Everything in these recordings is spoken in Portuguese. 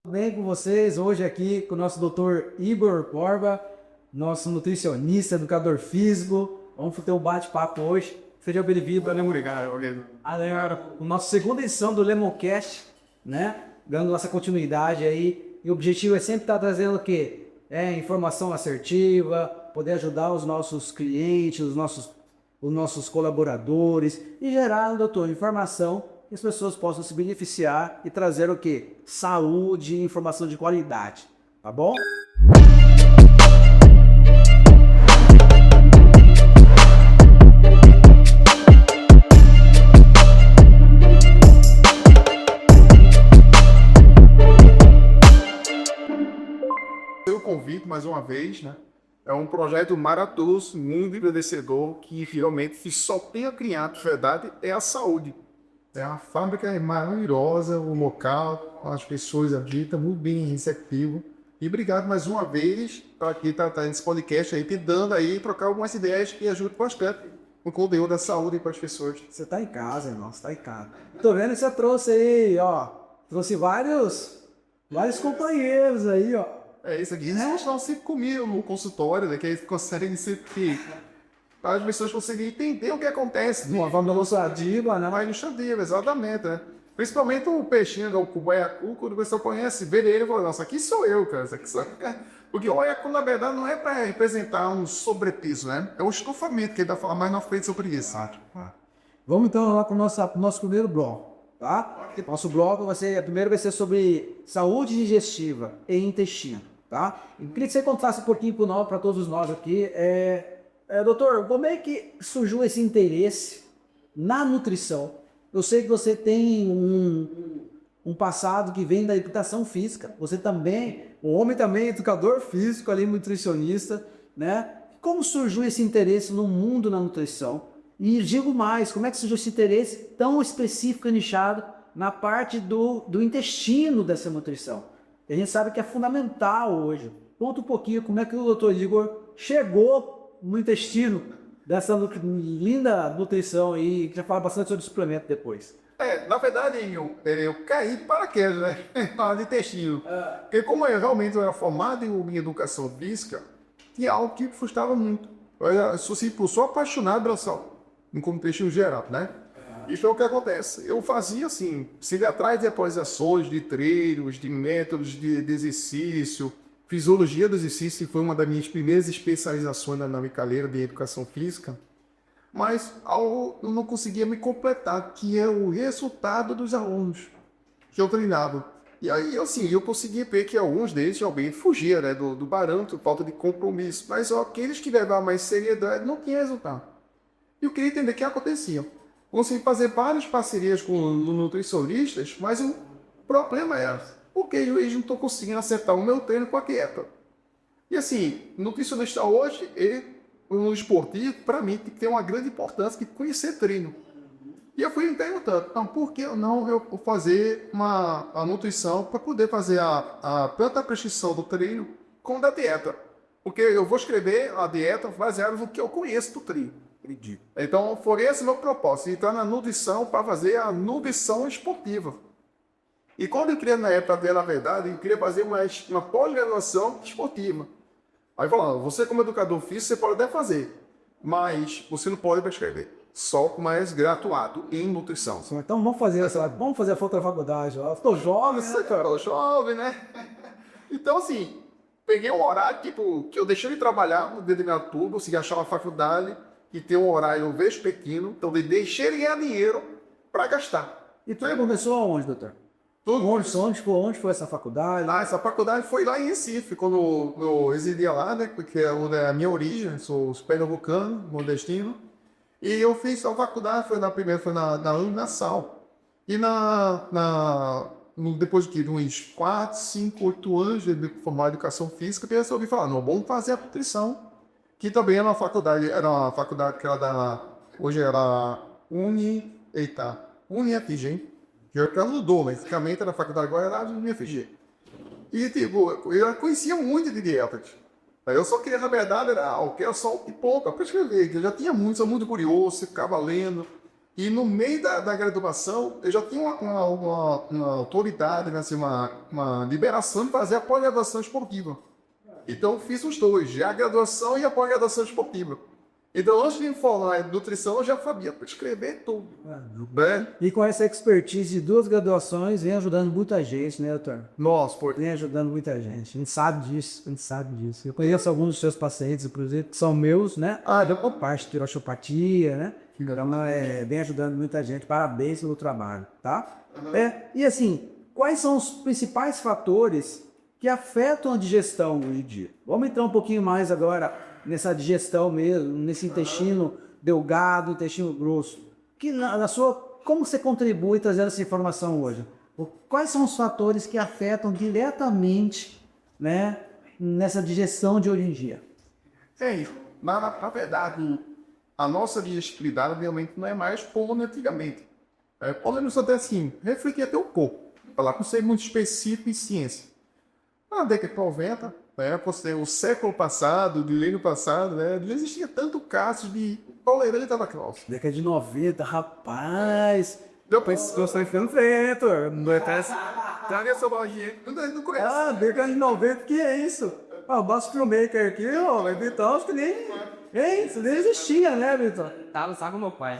Tudo bem com vocês? Hoje aqui com o nosso doutor Igor Borba, nosso nutricionista, educador físico. Vamos ter um bate-papo hoje. Seja bem-vindo. Obrigado, obrigado. Galera, o nosso segunda edição do Lemoncast, né? Dando nossa continuidade aí. E o objetivo é sempre estar trazendo o quê? Informação assertiva, poder ajudar os nossos clientes, os nossos colaboradores e gerar, doutor, informação que as pessoas possam se beneficiar e trazer o quê? Saúde e informação de qualidade, tá bom? Eu convido mais uma vez, né? É um projeto maravilhoso, muito engrandecedor, que realmente só tem a criar, de verdade, é a saúde. É uma fábrica maravilhosa, o local, as pessoas ali, estão muito bem receptivo. E obrigado mais uma vez por aqui estar nesse podcast aí, tentando aí trocar algumas ideias que ajudam bastante o conteúdo da saúde para as pessoas. Você tá em casa, irmão, você tá em casa. Tô vendo que você trouxe aí, ó. Trouxe vários companheiros aí, ó. É isso aqui. Eles estão sempre comigo no consultório, né? Que eles conseguem sempre para as pessoas conseguirem entender o que acontece. De uma forma ilustrativa, né? Mais ilustrativa, exatamente, né? Principalmente o peixinho, o baiacu, quando a pessoa conhece, vê ele e fala, nossa, aqui sou eu, cara. Isso aqui sou... Porque o baiacu, na verdade, não é para representar um sobrepeso, né? É um estofamento que ele vai falar mais na frente sobre isso. Vamos então lá para o nosso primeiro bloco, tá? Nosso bloco primeiro vai ser sobre saúde digestiva e intestino, tá? Eu queria que você contasse um pouquinho para todos nós aqui. Doutor, como é que surgiu esse interesse na nutrição? Eu sei que você tem um passado que vem da educação física. Você também, o homem também é educador físico, ali nutricionista, né? Como surgiu esse interesse no mundo na nutrição? E digo mais, como é que surgiu esse interesse tão específico e nichado na parte do intestino dessa nutrição? A gente sabe que é fundamental hoje. Conta um pouquinho como é que o doutor Igor chegou no intestino dessa linda nutrição aí, que já fala bastante sobre suplemento depois. Na verdade, eu caí de paraquedas, né? Na de intestino. Porque como eu realmente era formado em educação física, tinha algo que me frustrava muito. Eu sou apaixonado pela saúde, no contexto geral, né? Isso é o que acontece. Eu fazia assim, siga atrás de atualizações, de treinos, de métodos de exercício, fisiologia do exercício, que foi uma das minhas primeiras especializações na minha carreira de educação física. Mas eu não conseguia me completar, que é o resultado dos alunos que eu treinava. E aí, assim, eu conseguia ver que alguns deles realmente fugiam, né, do parâmetro, falta de compromisso. Mas aqueles que levavam mais seriedade não tinham resultado. E eu queria entender o que acontecia. Consegui fazer várias parcerias com nutricionistas, mas o problema era porque eles não estão conseguindo acertar o meu treino com a dieta. E assim, nutricionista hoje, no esportivo, para mim, tem que ter uma grande importância de conhecer treino. E eu fui me perguntando, então, por que não eu fazer a nutrição para poder fazer tanto a prescrição do treino como da dieta? Porque eu vou escrever a dieta baseada no que eu conheço do treino. Entendi. Então, foi esse o meu propósito, entrar na nutrição para fazer a nutrição esportiva. E quando eu queria, na época, na verdade, eu queria fazer uma pós-graduação esportiva. Aí falando, você como educador físico, você pode até fazer, mas você não pode prescrever. Só mais graduado em nutrição. Então vamos fazer a outra faculdade. Eu estou jovem, Nossa, cara, eu jovem, né? Então, assim, peguei um horário, tipo, que eu deixei de trabalhar no determinado turno, consegui achar uma faculdade que tem um horário vespertino, então eu deixei de ganhar dinheiro para gastar. E tudo começou aonde, doutor? Onde foi essa faculdade? Essa faculdade foi lá em Recife, quando eu residia lá, né? Porque é a minha origem, sou pernambucano, nordestino. E eu fiz a faculdade, foi na Uninasal. E depois de uns 4, 5, 8 anos de formar educação física, eu resolvi falar, não, vamos fazer a nutrição. Que também era uma faculdade que era hoje era UniFG, hein? Que ela mudou, mas basicamente era a faculdade agora era a UniFG. E tipo, eu conhecia muito de dietas. Eu só queria, na verdade, eu quero só um pouco para escrever, que eu já tinha muito, sou muito curioso, ficava lendo. E no meio da graduação, eu já tinha uma autoridade, né, assim, uma liberação de fazer a pós-graduação esportiva. Então, eu fiz os dois, já a graduação e a pós-graduação esportiva. Então, antes de me formar em nutrição, eu já sabia escrever tudo. Né? E com essa expertise de 2 graduações, vem ajudando muita gente, né, doutor? Nossa, pô. Vem ajudando muita gente. A gente sabe disso, a gente sabe disso. Eu conheço alguns dos seus pacientes, inclusive, que são meus, né? Da parte de osteopatia, né? Então, vem ajudando muita gente. Parabéns pelo trabalho, tá? E assim, quais são os principais fatores que afetam a digestão hoje em dia? Vamos entrar um pouquinho mais agora nessa digestão mesmo, nesse intestino delgado, intestino grosso. Que como você contribui trazendo essa informação hoje? Quais são os fatores que afetam diretamente, né, nessa digestão de hoje em dia? Na verdade, a nossa digestibilidade realmente não é mais como antigamente. Podemos até assim, refletir até um pouco, falar com ser muito específico em ciência. Na década de 90, o século passado, do milênio passado, né, não existia tanto casos de intolerância à lactose. Década de 90, rapaz. Depois eu estou enfiando vento, não é essa. Não conhece. Década de 90, que é isso? O Boss Filmmaker aqui, Vitão, acho que isso nem existia, né, Vitor? Tava só com meu pai.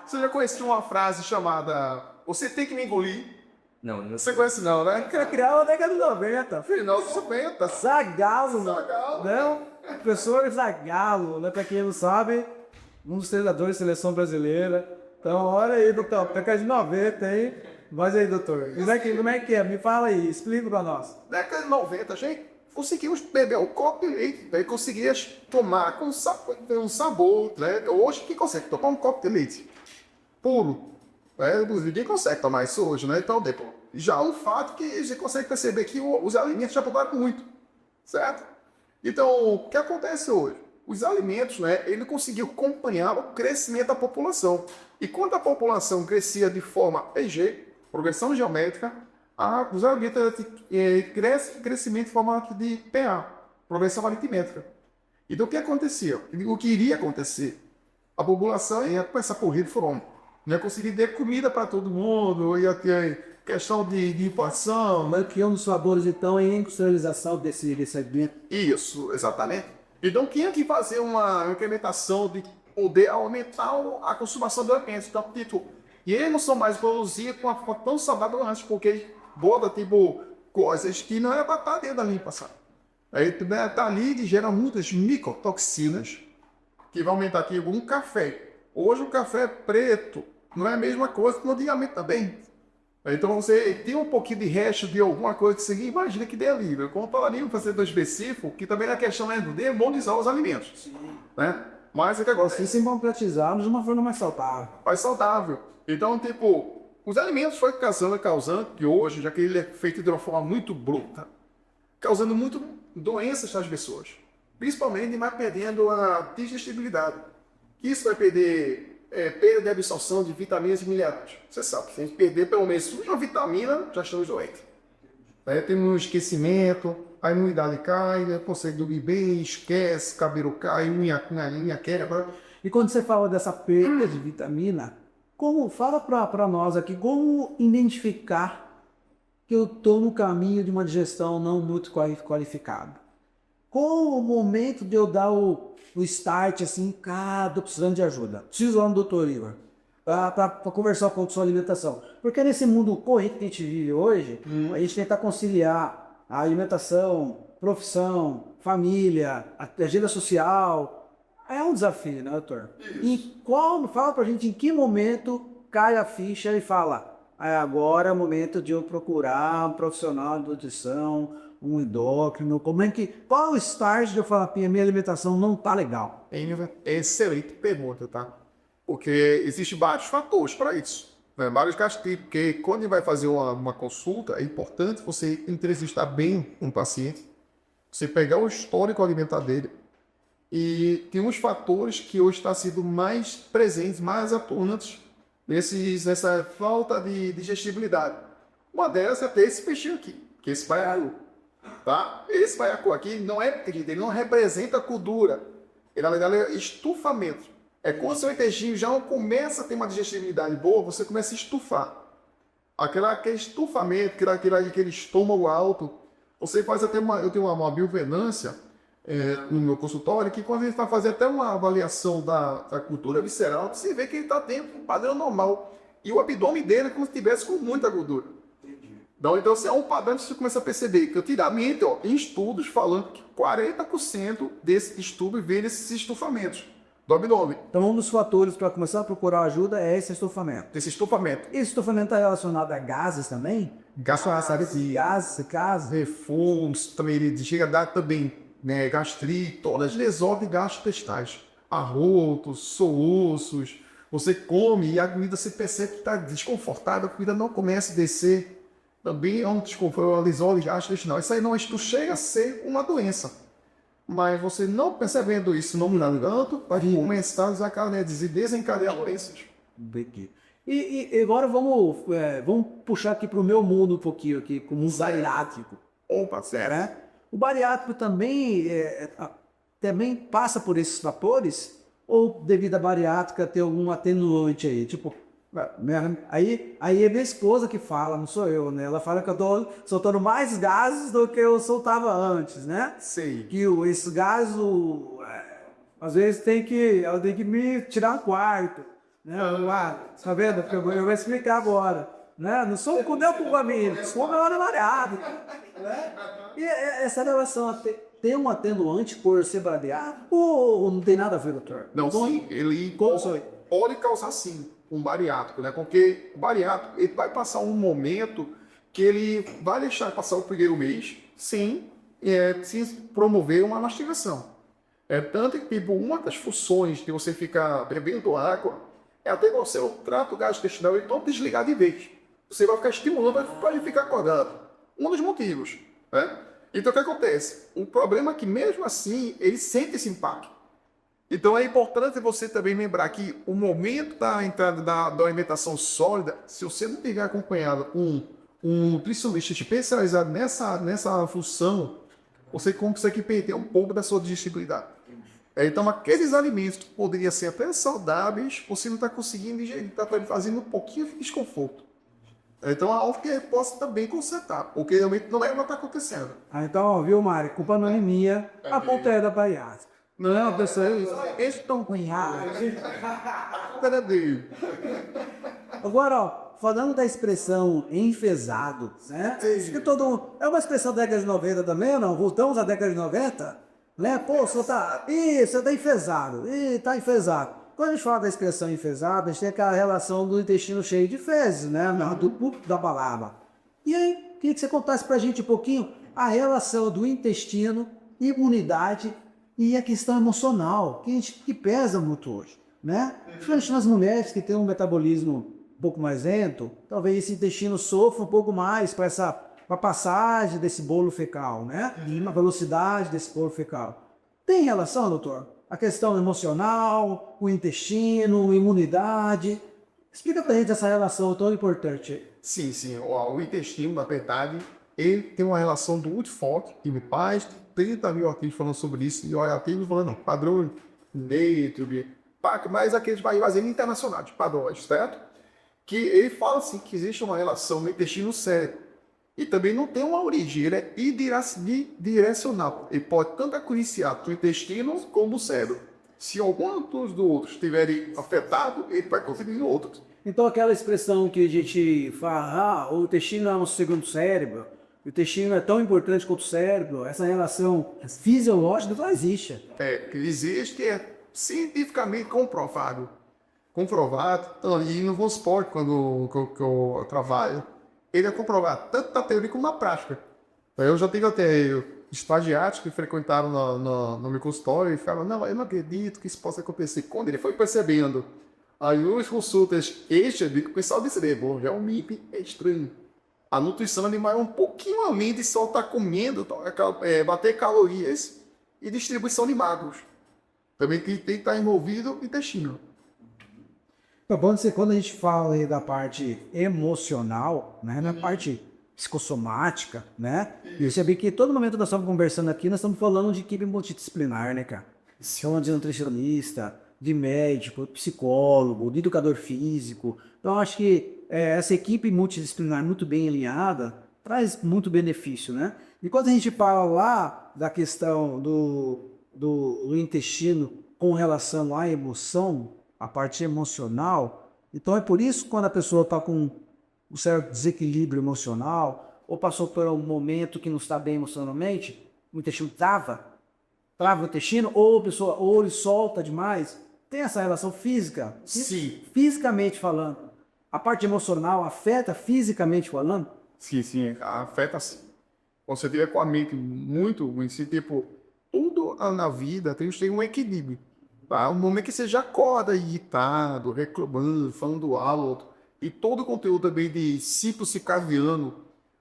Você já conheceu uma frase chamada "Você tem que me engolir"? Não. Você conhece não, né? Criava na década de 90. Final dos 90. Zagalo, Zagallo. né? Professor Zagalo, né? Pra quem não sabe, um dos treinadores da seleção brasileira. Então, olha aí, doutor, década de 90, hein? Mas aí, doutor, como é que é? Me fala aí, explica pra nós. Década de 90, gente, conseguimos beber um copo de leite, daí conseguias tomar com um sabor, né? Hoje, quem consegue tomar um copo de leite puro? Ninguém consegue tomar isso hoje, né? Então, depois, já o fato que a gente consegue perceber que os alimentos já mudaram muito, certo? Então, o que acontece hoje? Os alimentos, né, ele conseguiu acompanhar o crescimento da população. E quando a população crescia de forma PG, progressão geométrica, os alimentos crescimento em forma de PA, progressão aritmétrica. Então, o que acontecia? O que iria acontecer? A população ia começar a correr de fome. Não ia conseguir dar comida para todo mundo, ia ter questão de inflação. Mas que é um dos fatores, então, é a industrialização desse alimento. Isso, exatamente. Então, tinha que fazer uma incrementação de poder aumentar a consumação de alimentos. Então, e eles não são mais produzidos com uma forma tão saudável antes, porque bota, coisas que não era para estar dentro da alimentação. Aí, tá ali e gera muitas micotoxinas, que vai aumentar aqui um café. Hoje, o café preto não é a mesma coisa que no antigamente também. Então, você tem um pouquinho de resto de alguma coisa que você imagina que dê ali. Como falaria um fazedor específico, que também a questão é demonizar os alimentos. Né? Mas é que agora... Se completizarmos de uma forma mais saudável. Mais saudável. Então, os alimentos foram causando, que hoje, já que ele é feito de uma forma muito bruta, causando muito doenças para as pessoas. Principalmente, vai perdendo a digestibilidade. Isso vai perder perda de absorção de vitaminas e minerais. Você sabe, se a gente perder pelo menos uma vitamina, já estamos doentes. Tem um esquecimento, a imunidade cai, não consegue dormir bem, esquece, cabelo cai, unha quebra. E quando você fala dessa perda de vitamina, fala para nós aqui, como identificar que eu estou no caminho de uma digestão não muito qualificada? Qual o momento de eu dar o start, assim, tô precisando de ajuda. Preciso lá no Dr. Igor para conversar com a sua alimentação. Porque nesse mundo corrido que a gente vive hoje, a gente tenta conciliar a alimentação, profissão, família, a agenda social. É um desafio, né, doutor? E fala pra gente em que momento cai a ficha e fala, agora é o momento de eu procurar um profissional de nutrição, um endócrino, qual é o start de eu falar, minha alimentação não tá legal? Excelente pergunta, tá? Porque existem vários fatores para isso. Né? Vários casos, porque quando ele vai fazer uma consulta, é importante você entrevistar bem um paciente, você pegar o histórico alimentar dele, e tem uns fatores que hoje estão sendo mais presentes, mais atuantes nessa falta de digestibilidade. Uma delas é ter esse peixinho aqui, que é esse baiacu. Tá? Esse baiacu aqui não é, ele não representa gordura. Ele, na verdade, é estufamento. Quando seu intestino já começa a ter uma digestibilidade boa, você começa a estufar. Aquele estufamento, aquele estômago alto, você faz até eu tenho uma bioimpedância no meu consultório, que quando a gente vai fazer até uma avaliação da cultura visceral, você vê que ele está dentro do padrão normal. E o abdômen dele é como se estivesse com muita gordura. Então, é um padrão que você começa a perceber que, antigamente, em estudos falando que 40% desse estudo vem desses estufamentos do abdômen. Então, um dos fatores para começar a procurar ajuda é esse estufamento. Desse estufamento. Esse estufamento está relacionado a gases também? Gases, refluxos, também ele chega a dar também, né, gastrite, todas as lesões gastrointestinais, arrotos, soluços. Você come e a comida você percebe que está desconfortável, a comida não começa a descer. Também é um desconforto, uma lesão gastrointestinal. Isso aí não chega a ser uma doença. Mas você não percebendo isso no momento, vai começar a desencadear doenças. E agora vamos puxar aqui para o meu mundo um pouquinho, aqui, como um bariátrico. Opa, sério? Né? O bariátrico também passa por esses fatores? Ou devido à bariátrica ter algum atenuante aí? Tipo, aí é minha esposa que fala, não sou eu, né? Ela fala que eu tô soltando mais gases do que eu soltava antes, né? Sei. Que esses gases, às vezes ela tem que me tirar um quarto, né? Tá vendo? Eu vou explicar agora, né? Não sou com meu família, sou meu variado, né? E essa relação tem um atenuante por ser bariátrico ou não tem nada a ver, doutor? Não, sim, ele pode causar sim um bariátrico, né? Porque o bariátrico ele vai passar um momento que ele vai deixar passar o primeiro mês sem promover uma mastigação. Tanto que tipo, uma das funções de você ficar bebendo água é até você o trato gastrointestinal ele não desligar de vez. Você vai ficar estimulando para ele ficar acordado. Um dos motivos, né? Então o que acontece? O problema é que mesmo assim ele sente esse impacto. Então é importante você também lembrar que o momento da entrada da alimentação sólida, se você não tiver acompanhado um nutricionista especializado nessa função, você consegue perder um pouco da sua digestibilidade. Então aqueles alimentos que poderiam ser até saudáveis, você não está conseguindo digerir, está fazendo um pouquinho de desconforto. Então é algo que possa também consertar, porque realmente não está acontecendo. Então, viu, Mari? Culpa não é minha, a culpa é da bariátrica. Não, pessoal, eles estão cunhados. Agora, ó, falando da expressão enfesado, né? Que é uma expressão da década de 90 também, ou não? Voltamos à década de 90? Né? Pô, você tá enfesado. Tá enfesado. Quando a gente fala da expressão enfesado, a gente tem aquela relação do intestino cheio de fezes, né? Da palavra. E aí, queria que você contasse pra gente um pouquinho a relação do intestino, imunidade e a questão emocional, que pesa muito hoje, né? Principalmente nas mulheres que têm um metabolismo um pouco mais lento, talvez esse intestino sofra um pouco mais para a passagem desse bolo fecal, né? E a velocidade desse bolo fecal. Tem relação, doutor? A questão emocional, o intestino, imunidade. Explica pra gente essa relação tão importante. Sim. O intestino, na verdade, ele tem uma relação muito forte. Tive pais, 30 mil artigos falando sobre isso, e olha, artigos falando, padrão neutro, mas aqueles mais internacionais, padrões, certo? Que ele fala assim, que existe uma relação no intestino-cérebro. E também não tem uma origem, ele é bidirecional. Ele pode tanto acariciar o intestino como o cérebro. Se algum dos outros estiverem afetado, ele vai conseguir outros. Então aquela expressão que a gente fala, o intestino é um segundo cérebro, o intestino é tão importante quanto o cérebro, essa relação fisiológica não existe. Existe, é cientificamente comprovado. E no Vosport, quando eu trabalho, ele é comprovado, tanto na teoria como na prática. Eu já tive até estagiários que frequentaram no meu consultório e falaram, não, eu não acredito que isso possa acontecer. Quando ele foi percebendo, aí as consultas extras, o pessoal disse, realmente é estranho. A nutrição animal é um pouquinho além de só estar comendo, bater calorias e distribuição de magros. Também tem que estar envolvido o intestino. Quando a gente fala aí da parte emocional, né, na parte psicossomática, né, eu percebi que todo momento que nós estamos conversando aqui, nós estamos falando de equipe multidisciplinar, né, cara? Falando de nutricionista, de médico, psicólogo, de educador físico. Então, acho que essa equipe multidisciplinar muito bem alinhada traz muito benefício, né? E quando a gente fala lá da questão do intestino com relação à emoção, a parte emocional, então é por isso que quando a pessoa está com um certo desequilíbrio emocional, ou passou por um momento que não está bem emocionalmente, o intestino trava o intestino, ou a pessoa, ou ele solta demais, tem essa relação física, Sim. fisicamente falando. A parte emocional afeta fisicamente falando? Sim, afeta sim. Quando você tiver com a mente muito ruim, se tipo, tudo na vida tem que ter um equilíbrio. Tá? O momento que você já acorda irritado, reclamando, falando alto, e todo o conteúdo também de ciclo circadiano,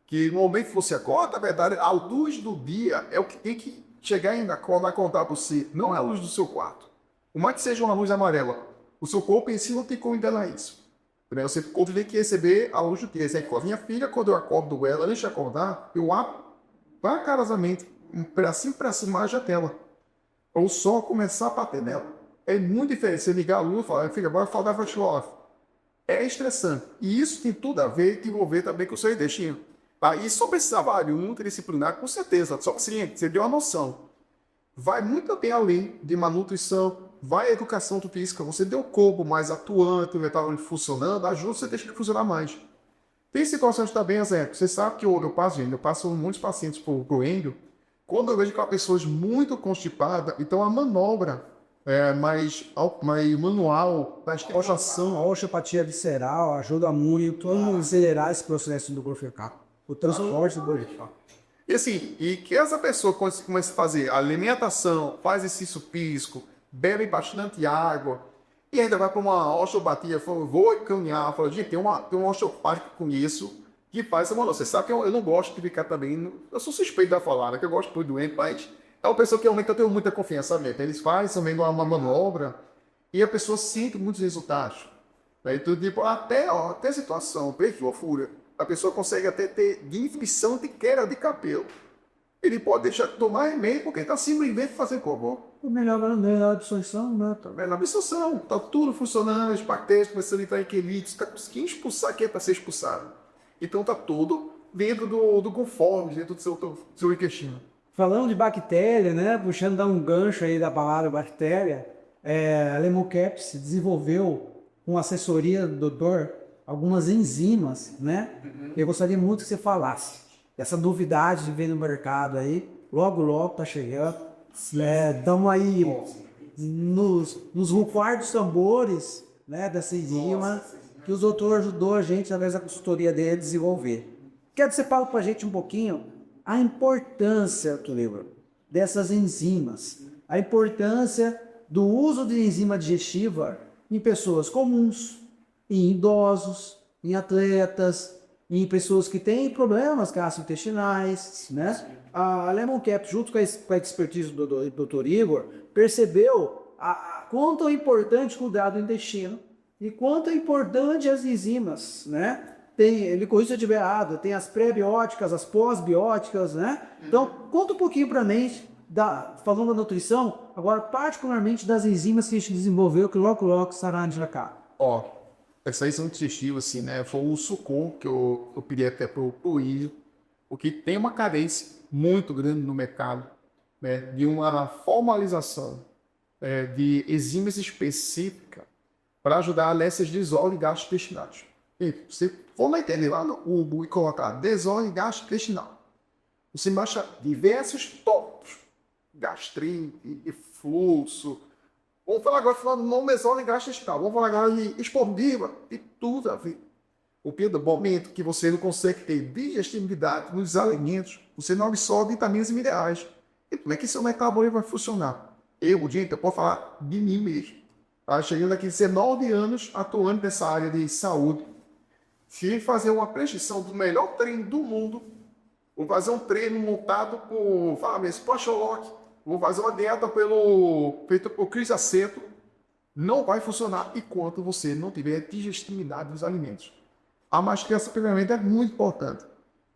que no momento que você acorda, na verdade, a luz do dia é o que tem que chegar ainda a contar para você, não é a luz do seu quarto. Por mais que seja uma luz amarela, o seu corpo em si não tem como enganar isso. Você tem que receber a luz do dia. Minha filha, quando eu acordo ela, antes de acordar, eu abro vagarosamente, um pedacinho para cima da tela. Ou só começar a bater nela. É muito diferente. Você ligar a luz e falar, filha, bora falar da off. É estressante. E isso tem tudo a ver, que envolver também com o seu intestino. Tá? E sobre esse trabalho multidisciplinar, com certeza. Só que você deu uma noção. Vai muito bem além de malnutrição, vai a educação física. Você deu o corpo mais atuante, o metabólico funcionando, ajuda você a deixar ele funcionar mais. Tem situações também, exemplo, você sabe que eu passo muitos pacientes por endo, quando eu vejo que a pessoa é muito constipada, então a manobra mais manual, mais A osteopatia visceral ajuda muito a acelerar esse processo do growth fecal, o transporte do growth fecal. E assim, e que essa pessoa começa a fazer alimentação, faz exercício físico, bebe bastante água, e ainda vai para uma osteopatia, vou caminhar, fala, gente, tem um osteopata que eu conheço que faz essa manobra. Você sabe que eu não gosto de ficar também, eu sou suspeito da falar, né, que eu gosto muito doente, mas é uma pessoa que realmente eu tenho muita confiança mesmo. Eles fazem também uma manobra e a pessoa sente muitos resultados. Né? Então, tipo, até situação, perfil, fúria, a pessoa consegue até ter diminuição de queda de cabelo. Ele pode deixar de tomar remédio porque está simplesmente fazendo cocô. Melhor absorção, né? Na absorção, está tudo funcionando, as bactérias começando a entrar em equilíbrio, está conseguindo expulsar quem é para ser expulsado. Então está tudo dentro do conforme, dentro do seu intestino. Falando de bactéria, né? Puxando dar um gancho aí da palavra bactéria, a Lemon Caps desenvolveu, com assessoria do doutor, algumas enzimas, né? Eu gostaria muito que você falasse. Essa novidade de ver no mercado aí, logo tá chegando. Estamos aí nos rufar dos tambores, né, dessa enzima que o doutor ajudou a gente, através da consultoria dele, a desenvolver. Quero que você fale para a gente um pouquinho a importância, Tulio, dessas enzimas, a importância do uso de enzima digestiva em pessoas comuns, em idosos, em atletas, em pessoas que têm problemas gastrointestinais, né? A Lemon Cap, junto com a expertise do Dr. Igor, percebeu quanto é importante cuidar do intestino e quanto é importante as enzimas, né? Ele corrige se eu estiver errado, tem as pré-bióticas, as pós-bióticas, né? Então, conta um pouquinho para a gente, falando da nutrição, agora particularmente das enzimas que a gente desenvolveu, que logo estará de cá. Essa aí são digestivas, assim, né? Foi o sucom que eu pedi até pro Igor, porque tem uma carência muito grande no mercado, né? De uma formalização de enzimas específicas para ajudar a essas desordens gastrointestinais. E você for na internet lá no Google e colocar desordem gastrointestinal, você baixa diversos tópicos, gastrite, refluxo. Vamos falar agora falando não desordem gastrointestinal, vamos falar agora de esportiva e tudo a ver. Porque no momento que você não consegue ter digestibilidade nos alimentos, você não absorve vitaminas e minerais. E como é que seu metabolismo vai funcionar? Eu posso falar de mim mesmo. Chegando aqui 19 anos atuando nessa área de saúde. Se fazer uma prescrição do melhor treino do mundo, vou fazer um treino montado por Sport Lock, vou fazer uma dieta feita por Cris Aceto, não vai funcionar enquanto você não tiver digestibilidade dos alimentos. A mastigação, primeiramente, é muito importante.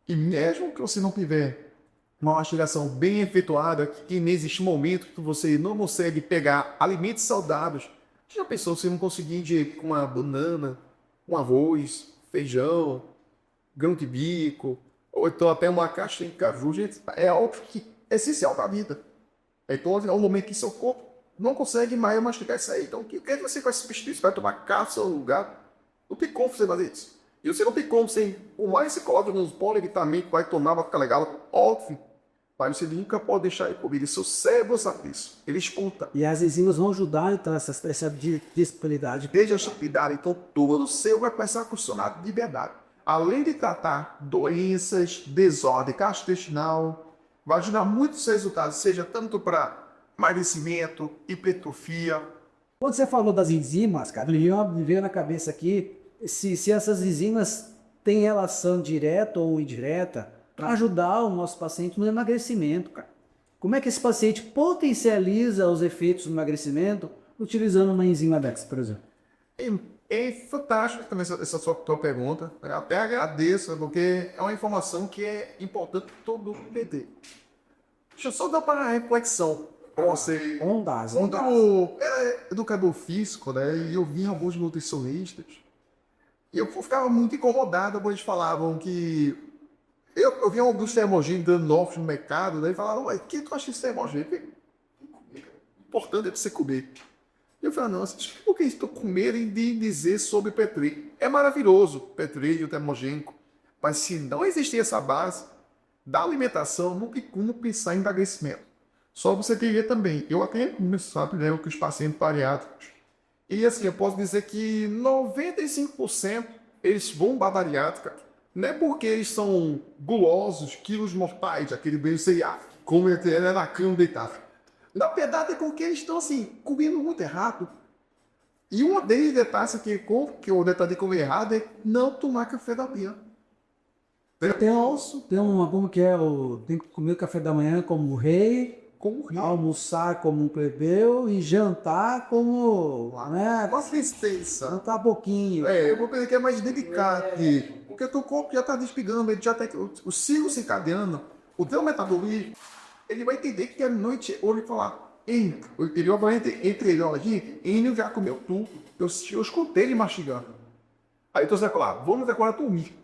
E mesmo que você não tiver uma mastigação bem efetuada, que não existe momento que você não consegue pegar alimentos saudáveis Já pensou se não conseguir ingerir com uma banana, um arroz, feijão, grão de bico, ou então até uma caixa de caju, gente, é algo que é essencial para a vida. Então, é um momento que seu corpo não consegue mais mastigar isso aí. Então, o que é que você vai substituir? Você vai tomar cápsula no lugar? Não tem como você fazer isso. E você não tem como, por mais que você coloque nos polivitamínicos, vai tomar, vai ficar legal, óbvio. Mas você nunca pode deixar ele comer. E seu cérebro sabe disso. Ele escuta. E as enzimas vão ajudar, então, essa disponibilidade. Desde a estupidez, então todo o seu vai começar a funcionar de verdade. Além de tratar doenças, desordem gastrointestinal, vai ajudar muitos resultados, seja tanto para emagrecimento, hipertrofia. Quando você falou das enzimas, cara, me veio na cabeça aqui se essas enzimas têm relação direta ou indireta para ajudar o nosso paciente no emagrecimento, cara. Como é que esse paciente potencializa os efeitos do emagrecimento utilizando uma enzima dessa, por exemplo? É fantástico também essa sua tua pergunta. Eu até agradeço, porque é uma informação que é importante para todo mundo entender. Deixa eu só dar para a reflexão. Você, quando eu era educador físico, né, e eu via alguns nutricionistas, e eu ficava muito incomodado quando eles falavam que... Eu via alguns termogênicos dando novos no mercado, né, e falavam, ué, o que tu acha de termogênico? Importante é você comer. Eu falei, nossa, por que estou com medo de dizer sobre Petri? É maravilhoso, Petri e o termogênico, mas se não existir essa base da alimentação, não tem como pensar em emagrecimento. Só você ter também. Eu até sabe, né, que os pacientes bariátricos. E assim, eu posso dizer que 95% eles vão para a bariátrica. Não é porque eles são gulosos, quilos mortais, aquele bem C.A., como ele era na cama deitado. Na verdade, é porque eles estão assim, comendo muito errado. E uma desses detalhes que o detalhe de comer errado é não tomar café da manhã. Como que é? Tem que comer o café da manhã como rei, almoçar como um plebeu e jantar como, né? Uma tristeza. Jantar pouquinho. Eu vou pensar que é mais delicado. Porque o teu corpo já está despegando, ele já tá, o ciclo circadiano, o teu metabolismo, ele vai entender que à noite, ou ele falar, ele vai entre ele, olha aqui, ele já comeu tudo, eu escutei ele mastigando. Aí então você vai falar, vamos agora dormir.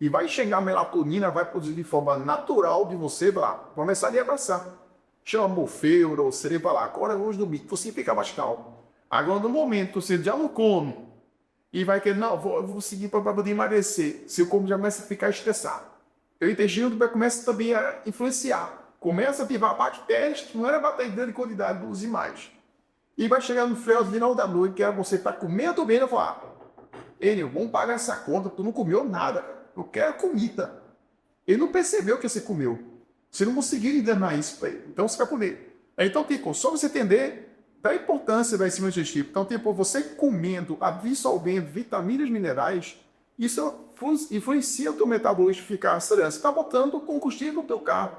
E vai chegar a melatonina, vai produzir de forma natural de você, vai lá, começar a lhe abraçar. Chama Morfeu, ou você vai lá, agora vamos dormir, você fica mais calmo. Agora no momento, você já não come, e vai querer, não, vou seguir para poder emagrecer. Seu corpo já começa a ficar estressado. O intestino começa também a influenciar. Começa a ativar bactérias que não era bactéria de grande quantidade, produzir mais. E vai chegar no final da noite, que é você estar comendo bem, e falar, vamos pagar essa conta, tu não comeu nada, eu quero comida. Ele não percebeu que você comeu. Você não conseguiu enganar isso para ele. Então você vai comer. Então, tipo, só você entender da importância da enzima digestiva. Então, tipo, você comendo, absorvendo vitaminas e minerais, isso influencia o teu metabolismo ficar acelerando. Você está botando combustível no teu carro.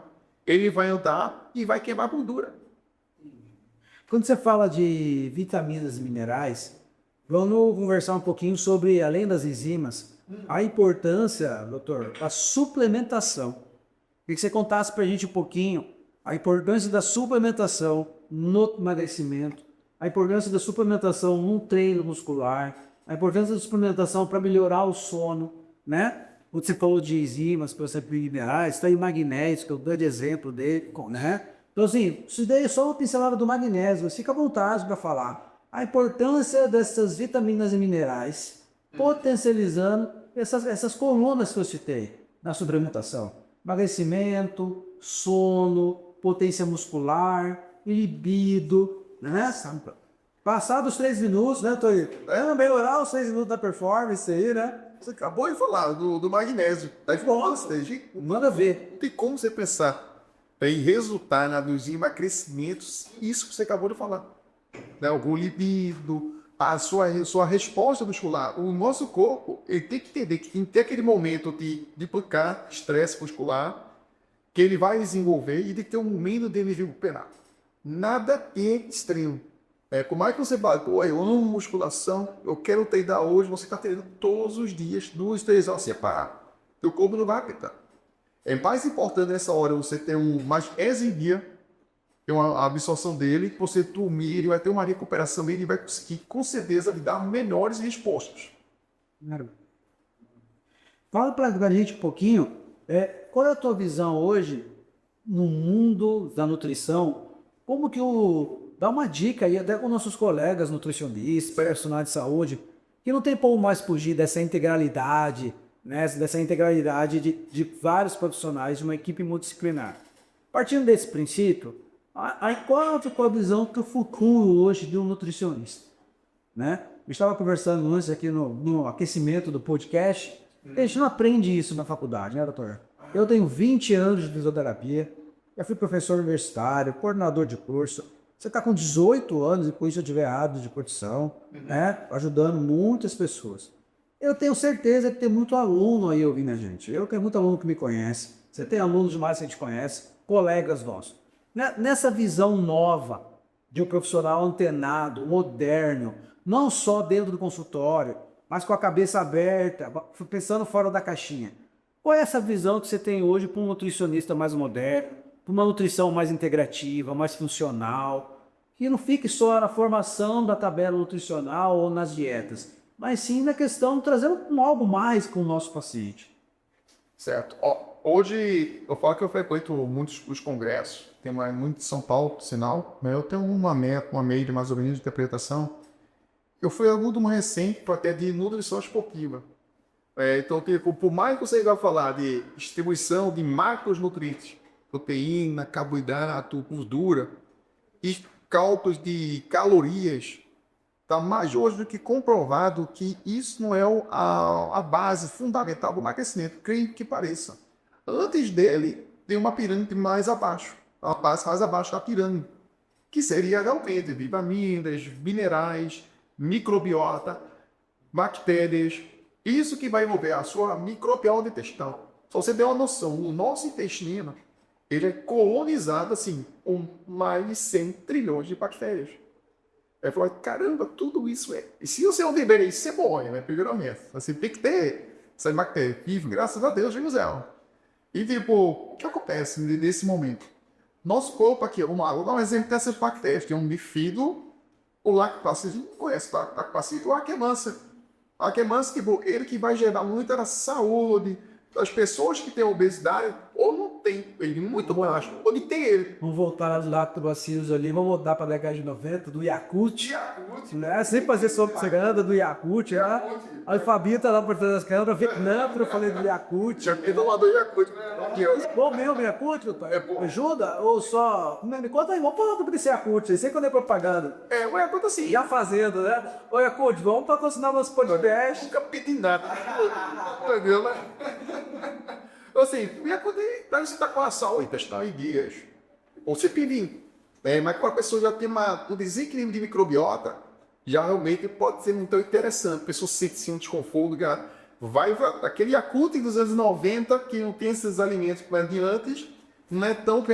Ele vai andar e vai queimar gordura. Quando você fala de vitaminas e minerais, vamos conversar um pouquinho sobre, além das enzimas, a importância, doutor, da suplementação. Queria que você contasse para a gente um pouquinho a importância da suplementação no emagrecimento, a importância da suplementação no treino muscular, a importância da suplementação para melhorar o sono, né? Você falou de enzimas, por exemplo, minerais, tem magnésio, que eu dou de exemplo dele, né? Então, assim, isso daí é só uma pincelada do magnésio, mas fica à vontade para falar. A importância dessas vitaminas e minerais, potencializando essas colunas que eu citei na suplementação. Emagrecimento, sono, potência muscular, libido, né? Passados 3 minutos, né, Toí? Melhorar os 3 minutos da performance aí, né? Você acabou de falar do magnésio. Da Nossa, manda ver. Não tem como você pensar em resultar nos emagrecimentos, isso que você acabou de falar. Né? Algum libido, a sua resposta muscular. O nosso corpo, ele tem que entender que tem que ter aquele momento de duplicar estresse muscular, que ele vai desenvolver e tem que ter um momento dele recuperar. Nada é extremo. Como é que você fala, eu amo musculação, eu quero treinar hoje, você está treinando todos os dias, 2, 3 horas, você parar. Teu corpo não vai aguentar. É mais importante nessa hora você ter mais esse dia. ter uma absorção dele, você dormir, ele vai ter uma recuperação dele e vai conseguir, com certeza, lhe dar melhores respostas. Fala para a gente um pouquinho, qual é a tua visão hoje no mundo da nutrição? Como que dá uma dica aí até com nossos colegas nutricionistas, personagens de saúde, que não tem como mais fugir dessa integralidade, né, dessa integralidade de vários profissionais de uma equipe multidisciplinar. Partindo desse princípio, qual é a tua visão do futuro hoje de um nutricionista? Né? Eu estava conversando antes aqui no aquecimento do podcast. A gente não aprende isso na faculdade, né, doutor? Eu tenho 20 anos de fisioterapia, já fui professor universitário, coordenador de curso. Você está com 18 anos e com isso eu estiver errado de curtição, né? Ajudando muitas pessoas. Eu tenho certeza que tem muito aluno aí ouvindo a gente. Eu tenho muito aluno que me conhece. Você tem alunos demais que a gente conhece, colegas nossos. Nessa visão nova de um profissional antenado, moderno, não só dentro do consultório, mas com a cabeça aberta, pensando fora da caixinha. Qual é essa visão que você tem hoje para um nutricionista mais moderno, para uma nutrição mais integrativa, mais funcional, que não fique só na formação da tabela nutricional ou nas dietas, mas sim na questão de trazer algo mais com o nosso paciente? Certo. Hoje, eu falo que eu frequento muitos os congressos, tem muito de São Paulo, por sinal, mas eu tenho uma meia de mais ou menos de interpretação. Eu fui aluno de uma recente para ter de nutrição esportiva. Então, por mais que você vá falar de distribuição de macronutrientes, proteína, carboidrato, gordura, e cálculos de calorias, está mais hoje do que comprovado que isso não é a base fundamental do emagrecimento, creio que pareça. Antes dele, tem uma pirâmide mais abaixo, a base mais abaixo da pirâmide, que seria realmente vitaminas, minerais, microbiota, bactérias, isso que vai envolver a sua microbiota intestinal. Só você ter uma noção, o nosso intestino, ele é colonizado assim, com mais de 100 trilhões de bactérias. Aí falou, caramba, tudo isso é. E se você não tiver isso, você morre, né? Primeiramente. Você tem que ter essa bactéria viva, graças a Deus, Jesus. E tipo, o que acontece nesse momento? Nosso corpo aqui, vou dar um exemplo dessas bactérias, tem um bifido, o lactobacillus, não conhece o lactobacillus, o Akkermansia. O Akkermansia, tipo, ele que vai gerar muita saúde das pessoas que têm obesidade, ou não tem ele muito baixo, ou de tem ele. Vamos voltar aos lactobacilos ali, vamos voltar para a década de 90, do Yakult. Né? Sem fazer propaganda do Yakult. A Alfabeta lá por trás das câmeras, Vietnã, eu falei do Yakult. Já me tomou do Yakult. Bom mesmo, Yakult, ajuda? Ou só... Me conta aí, vamos falar desse Yakult aí, sem quando é propaganda. O Yakult assim. Já fazendo, né? Ô Yakult, vamos patrocinar nosso podcast. Nunca pedi nada. Entendeu, né? Assim, para você estar com a saúde intestinal em dias, ou você pedir, mas quando a pessoa já tem um desequilíbrio de microbiota, já realmente pode ser muito interessante. A pessoa sente um desconforto, vai aquele Yakult dos anos 90, que não tem esses alimentos como de antes, não é tão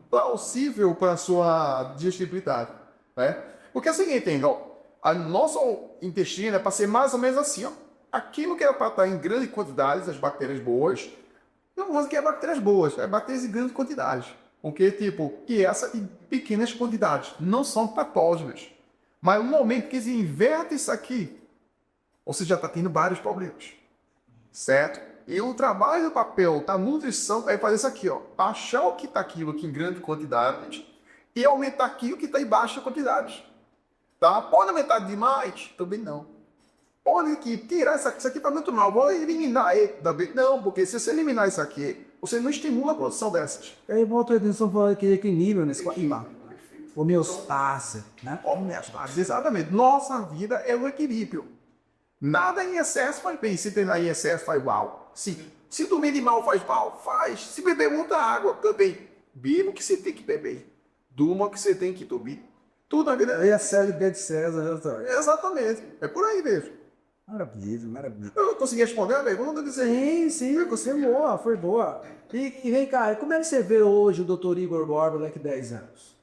plausível para a sua digestibilidade. Né? Porque é o seguinte, a nosso intestino é para ser mais ou menos assim, ó. Aquilo que era para estar em grandes quantidades, as bactérias boas, não vou dizer que é bactérias boas, é bactérias em grandes quantidades. Porque, que essa em pequenas quantidades não são patógenas. Mas no momento que se inverte isso aqui, você já está tendo vários problemas. Certo? E o trabalho do papel da nutrição é fazer isso aqui, ó. Achar o que está aquilo aqui em grandes quantidades e aumentar aquilo que está em baixas quantidades. Tá? Pode aumentar demais? Também não. Pode tirar isso aqui para muito mal, vou eliminar ele também. Não, porque se você eliminar isso aqui, você não estimula a produção dessas. Aí volta a atenção para aquele equilíbrio nesse clima. Homeostase, né? Homeostase, exatamente. Nossa vida é o equilíbrio. Nada em excesso faz bem. Se treinar em excesso faz mal. Sim. Se dormir de mal faz mal, faz. Se beber muita água também. Beba o que você tem que beber. Durma o que você tem que dormir. Tudo na vida. Aí a série de César, né, doutor? Exatamente. É por aí mesmo. Maravilha, maravilha. Eu consegui responder a pergunta? Sim, você foi boa. E vem cá, como é que você vê hoje o Dr. Igor Borba daqui 10 anos?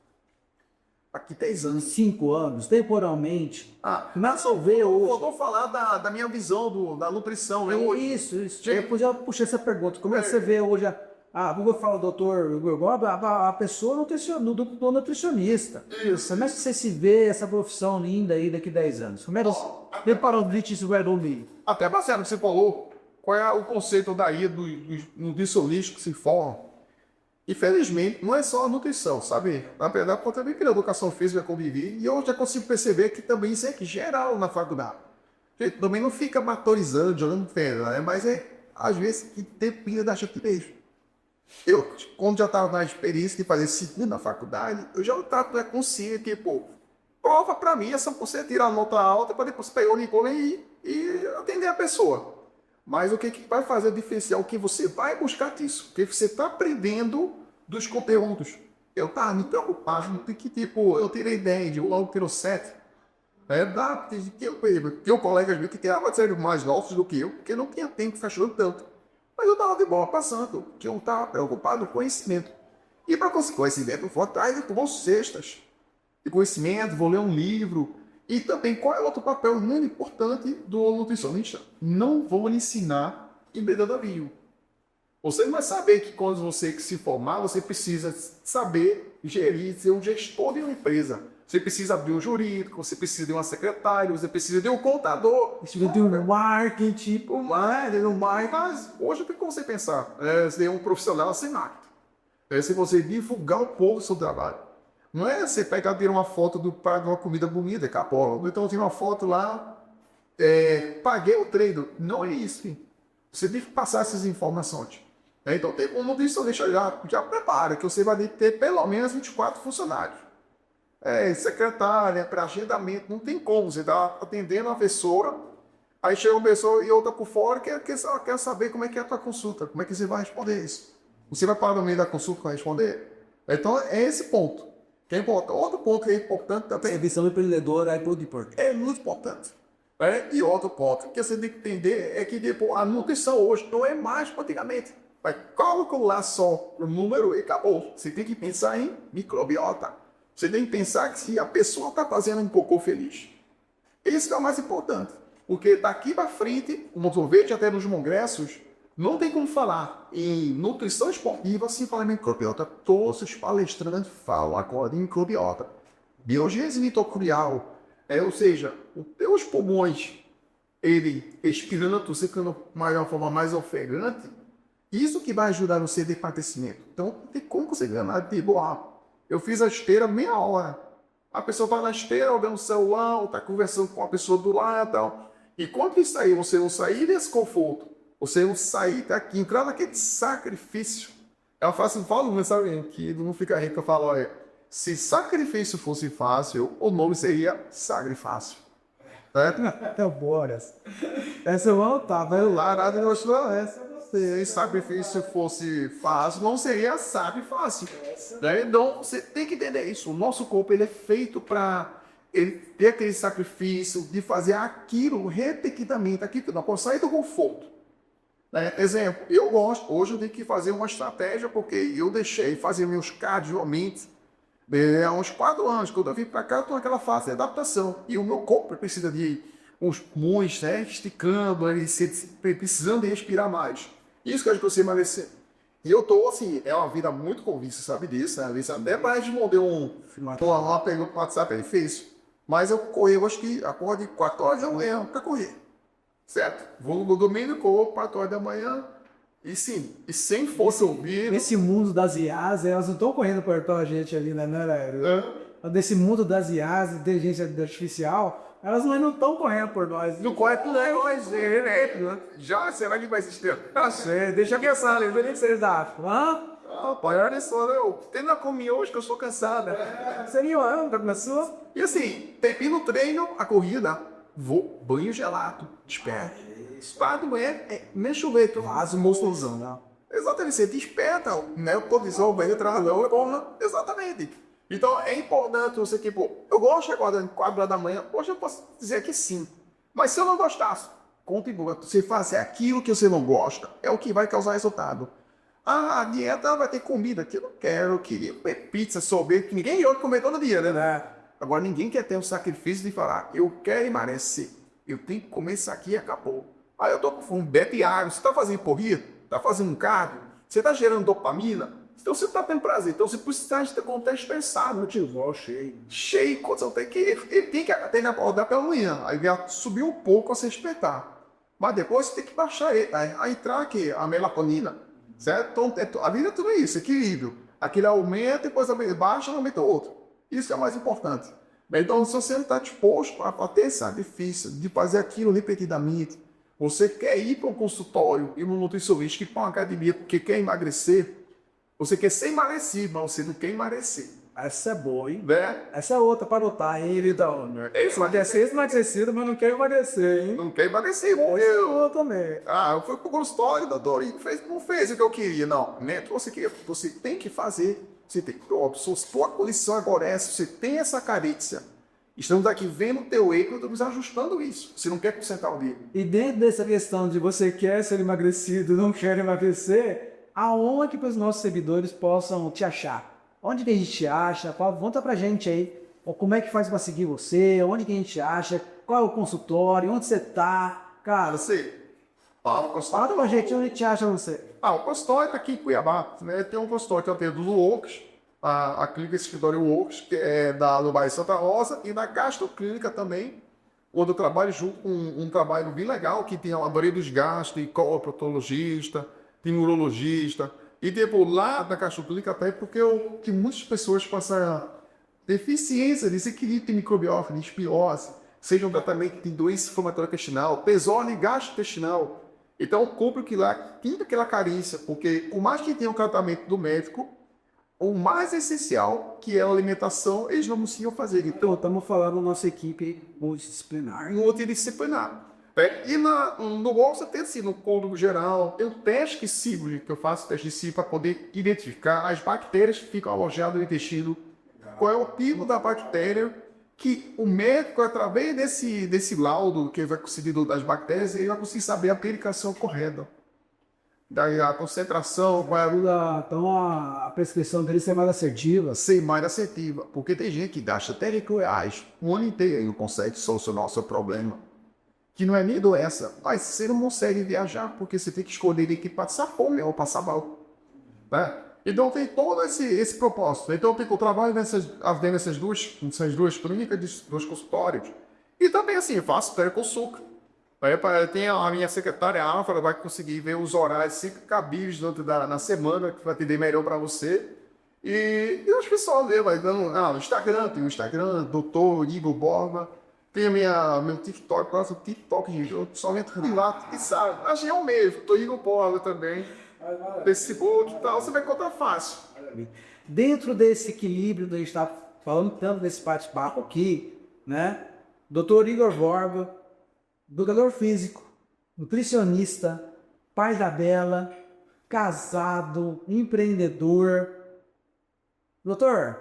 Aqui 10 anos. 5 anos, temporalmente. Começa a ver hoje. Eu vou falar da minha visão da nutrição, né? Isso. Eu já puxei essa pergunta. Como é que você vê hoje como eu falo, doutor, a pessoa do nutricionista. Isso. Como é que você se vê essa profissão linda aí daqui a 10 anos? Como é que você parou de isso vai dormir? Até baseado no que você falou, qual é o conceito daí dos nutricionistas que se formam? Infelizmente, não é só a nutrição, sabe? Na verdade, eu também queria educação física conviver e eu já consigo perceber que também isso é geral na faculdade. A gente também não fica matorizando, jogando pedra, né? Mas às vezes, que depende da gente mesmo. Eu, quando já estava na experiência de fazer disciplina na faculdade, eu já estava consciente que, prova para mim é só você tirar a nota alta para depois pegar o Nicola e atender a pessoa. Mas o que vai fazer a diferencial? O que você vai buscar disso? O que você está aprendendo dos conteúdos? Eu estava me preocupado, que eu tirei 10, eu logo tirou 7. Tinha colegas meus que tiravam sério mais novos do que eu, porque não tinha tempo de ficar tanto. Mas eu estava de boa passando, porque eu estava preocupado com conhecimento. E para conseguir conhecimento, eu vou atrás de cestas de conhecimento, vou ler um livro. E também, qual é o outro papel muito importante do nutricionista? Não vou lhe ensinar empreendedorismo. Você não vai saber que quando você se formar, você precisa saber gerir, ser um gestor de uma empresa. Você precisa abrir um jurídico, você precisa de uma secretária, você precisa de um contador. Você precisa de um marketing. Mas hoje, o que você pensar? Ser um profissional sem marketing. Se você divulgar um pouco o seu trabalho. Não é você pegar e tirar uma foto de uma comida bonita, capola. Então, eu tiro uma foto lá, paguei o treino. Não é isso, filho. Você tem que passar essas informações. Então, tem um nutricionista já prepara, que você vai ter pelo menos 24 funcionários. Secretária, para agendamento, não tem como. Você está atendendo uma pessoa, aí chega uma pessoa e outra por fora que quer saber como é que é a tua consulta, como é que você vai responder isso. Você vai parar no meio da consulta para responder? Então, é esse ponto. Que é importante. Outro ponto que é importante também. Visão empreendedora é muito importante. É muito importante. E outro ponto que você tem que entender é que a nutrição hoje não é mais como antigamente. Vai calcular só o número e acabou. Você tem que pensar em microbiota. Você tem que pensar que se a pessoa está fazendo um cocô feliz. Isso é o mais importante. Porque daqui para frente, como eu vejo até nos congressos, não tem como falar em nutrição esportiva sem falar em microbiota. Todos os palestrantes falam agora em microbiota. Biogênese mitocondrial. Ou seja, os teus pulmões, ele respirando, você ficando de uma forma mais ofegante, isso que vai ajudar você a ter emagrecimento. Então, não tem como você ganhar. Eu fiz a esteira meia hora. A pessoa está na esteira, olhando o celular, ou está conversando com a pessoa do lado e tal. E quando isso aí, você não sair desse conforto, você não sair daqui, entrar naquele sacrifício. Eu falo, sabe, que não fica rico, eu falo, olha, se sacrifício fosse fácil, o nome seria sacrifácil. É boa essa eu vou anotar, vai lá, nada de mostrar essa. Se sacrifício fosse fácil, não seria sacrifácil. Então, você tem que entender isso. O nosso corpo ele é feito para ele ter aquele sacrifício de fazer aquilo repetidamente, aquilo que não pode sair do conforto. Exemplo, eu gosto, hoje eu tenho que fazer uma estratégia, porque eu deixei fazer meus cardio-mente há uns 4 anos. Quando eu vim para cá, eu estou naquela fase de adaptação. E o meu corpo precisa de os pulmões esticando, precisando de respirar mais. Isso que eu acho que você emagrecer. E eu tô assim, é uma vida muito convicta, sabe disso, né? Até mais de mandar uma pergunta no WhatsApp, ele fez. Mas eu corri, eu acho que acordo de 4 horas da manhã para correr. Certo? Vou no domingo, corro 4 horas da manhã. E sim, e sem força ouvir. Nesse mundo das IAs, elas não estão correndo perto da gente ali, né? Desse mundo das IAs, inteligência artificial, elas não estão correndo por nós. Não corre por nós, né? Já, será que vai existir? Tá certo, deixa eu pensar, nem que vocês acham. Pai, olha só, eu tendo comer hoje que eu sou cansada. Seria tá começou? E assim, termino o treino, a corrida, vou, banho gelado, desperta. Para banho, nem chover, Faz o monstrozão, né? Exatamente, você desperta, né? O posição, o banho travão, exatamente. Então, é importante você, eu gosto de acordar 4 horas da manhã, hoje eu posso dizer que sim. Mas se eu não gostasse, continua. Você fazer aquilo que você não gosta, é o que vai causar resultado. A dieta vai ter comida que eu não quero, eu queria comer pizza, sorvete, que ninguém gosta de comer todo dia, né? Agora, ninguém quer ter o sacrifício de falar, eu quero emagrecer, eu tenho que comer isso aqui e acabou. Aí eu tô com fome, bebe água, você tá fazendo corrida, tá fazendo um cardio, Você está gerando dopamina, então você está tendo prazer. Então você precisa ter contexto pensado. Meu tio, cheio. Cheio, você tem que. Ele tem que acordar pela manhã. Aí vai subir um pouco você despertar. Mas depois você tem que baixar ele. Aí entrar aqui, a melatonina. Certo? Então, a vida é tudo isso, equilíbrio. Aquele aumenta, depois baixa, aumenta o outro. Isso é o mais importante. Então, se você não está disposto a ter esse difícil de fazer aquilo repetidamente, você quer ir para um consultório e um nutricionista que para uma academia porque quer emagrecer, você quer ser emagrecido, mas você não quer emagrecer. Essa é boa, hein? Né? Essa é outra para anotar, hein, Vidal? Emagrecer emagrecido, mas não quer emagrecer, hein? Não quer emagrecer, Eu também. Eu fui pro consultório, doutor, e não fez o que eu queria. Não, né? Você tem que fazer. Você tem que, sua condição agora é essa, você tem essa carícia. Estamos aqui vendo o teu erro, estamos ajustando isso. Você não quer consertar o dele. E dentro dessa questão de você quer ser emagrecido, não quer emagrecer, aonde que os nossos seguidores possam te achar? Onde que a gente te acha? Conta pra gente aí. Como é que faz para seguir você? Onde que a gente acha? Qual é o consultório? Onde você tá? Cara, fala pra gente onde te acha você. O consultório está aqui em Cuiabá. Né? Tem um consultório que eu tenho do Works, a clínica escritório Works, que é no bairro Santa Rosa, e na Gastroclínica também, onde eu trabalho junto com um trabalho bem legal, que tem a maioria dos gastos, tem proctologista, tem urologista. E depois lá na Gastroclínica até porque que muitas pessoas passam deficiência, desequilíbrio microbiota, disbiose, seja um tratamento que tem doença inflamatória intestinal, pesole gastrointestinal. Então, compre que lá tem aquela carência, porque por mais que tenha o tratamento do médico, o mais essencial, que é a alimentação, eles não conseguiam fazer. Então, estamos falando da nossa equipe multidisciplinar. Multidisciplinar. E no bolsa tem assim, no cômodo geral, tem o teste que sigo, que eu faço teste de si para poder identificar as bactérias que ficam alojadas no intestino, qual é o tipo da bactéria, que o médico, através desse laudo que ele vai conseguir das bactérias, ele vai conseguir saber a aplicação correta. Daí a concentração, qual é Então a prescrição dele ser mais assertiva. Ser mais assertiva. Porque tem gente que gasta até R$100 o ano inteiro e não consegue solucionar o seu problema. Que não é nem doença, mas você não consegue viajar porque você tem que escolher entre passar fome ou passar mal. Né? Então tem todo esse propósito. Então eu trabalho nessas duas clínicas, dois consultórios. E também assim, eu faço teleconsulta. Tem a minha secretária Alfa, ela vai conseguir ver os horários sempre cabíveis na semana, que vai atender melhor para você. E os pessoal vai dando no Instagram, tem o Instagram, Dr. Igor Borba. Tem meu TikTok, nossa, o TikTok, gente, eu só entro lá, e sabe? Achei o mesmo, Dr. Igor Borba também. Facebook e tal, você vai encontrar fácil. Dentro desse equilíbrio, a gente está falando tanto desse bate-papo aqui, né? Dr. Igor Borba, educador físico, nutricionista, pai da Bela, casado, empreendedor. Doutor,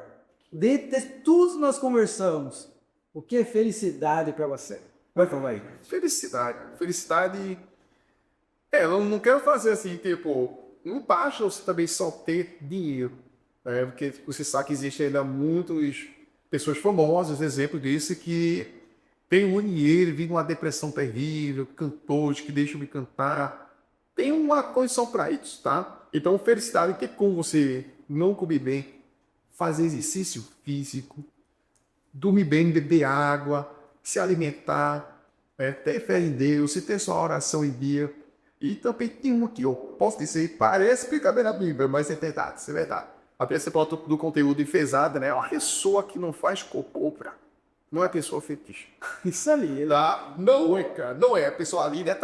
dentro de tudo que nós conversamos, o que é felicidade para você? Vai falar aí. Felicidade. Eu não quero fazer assim, tipo, não basta você também só ter dinheiro. Né? Porque você sabe que existe ainda muitas pessoas famosas, exemplo disso, que tem um dinheiro, vive uma depressão terrível, cantores que deixam de cantar. Tem uma condição para isso, tá? Então, felicidade que é como você não comer bem, fazer exercício físico, dormir bem, beber água, se alimentar, ter fé em Deus, se ter sua oração em dia. E também tem uma que eu posso dizer, parece brincadeira na Bíblia, mas é verdade, isso é verdade. A pessoa do conteúdo enfesada, né? Uma pessoa que não faz cocô, não é pessoa fetiche. Isso ali. Tá? Não é, cara. Não é. A pessoa ali, né?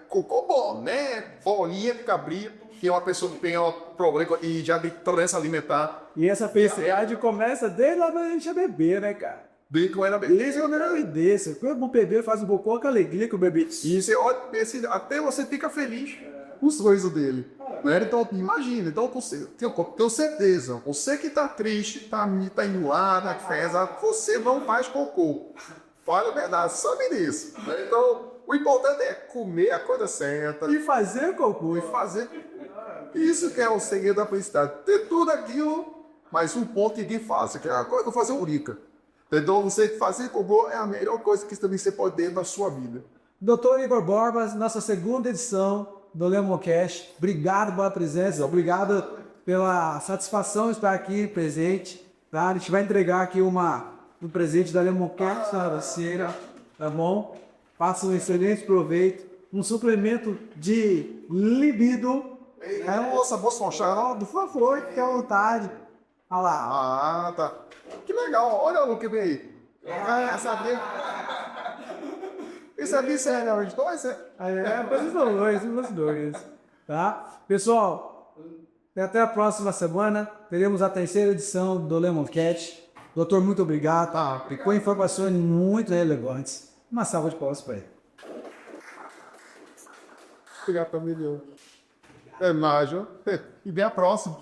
Cocô bom, né? Bolinha de cabrito, que é uma pessoa que tem um problema e já tem tolerância alimentar. E essa felicidade começa desde lá quando a gente é bebê, né, cara? Desde quando era bebê. Desde quando era bebê. Quando o bebê faz um pouco com alegria que o bebê... E você olha, até você fica feliz com os sorriso dele. Né? Então, imagina. Então, tenho certeza. Você que tá triste, tá indo lá na festa, você não faz cocô. Fala a verdade, sabe disso. Né? Então, o importante é comer a coisa certa. E fazer cocô. E fazer... Isso que é o segredo da felicidade. Ter tudo aquilo, mas um ponto de fase, que é a coisa que eu fazer única. Então, você fazer cocô é a melhor coisa que também você pode ter na sua vida. Doutor Igor Borba, nossa segunda edição do Lemoncast. Obrigado pela presença, obrigado pela satisfação de estar aqui presente. Tá? A gente vai entregar aqui um presente da Lemoncast na cera, tá bom? Faça um excelente proveito. Um suplemento de libido. É, moça, posso mostrar? Por favor, fique à vontade. Olha lá. Ah, tá. Que legal. Olha o que vem aí. Essa aqui. Isso aqui serve aos dois, é? Para os dois. Tá? Pessoal, até a próxima semana. Teremos a terceira edição do Lemoncat. Doutor, muito obrigado. Tá. Com informações muito relevantes. Uma salva de palmas para ele. Obrigado, família. É mágico. E bem a próxima.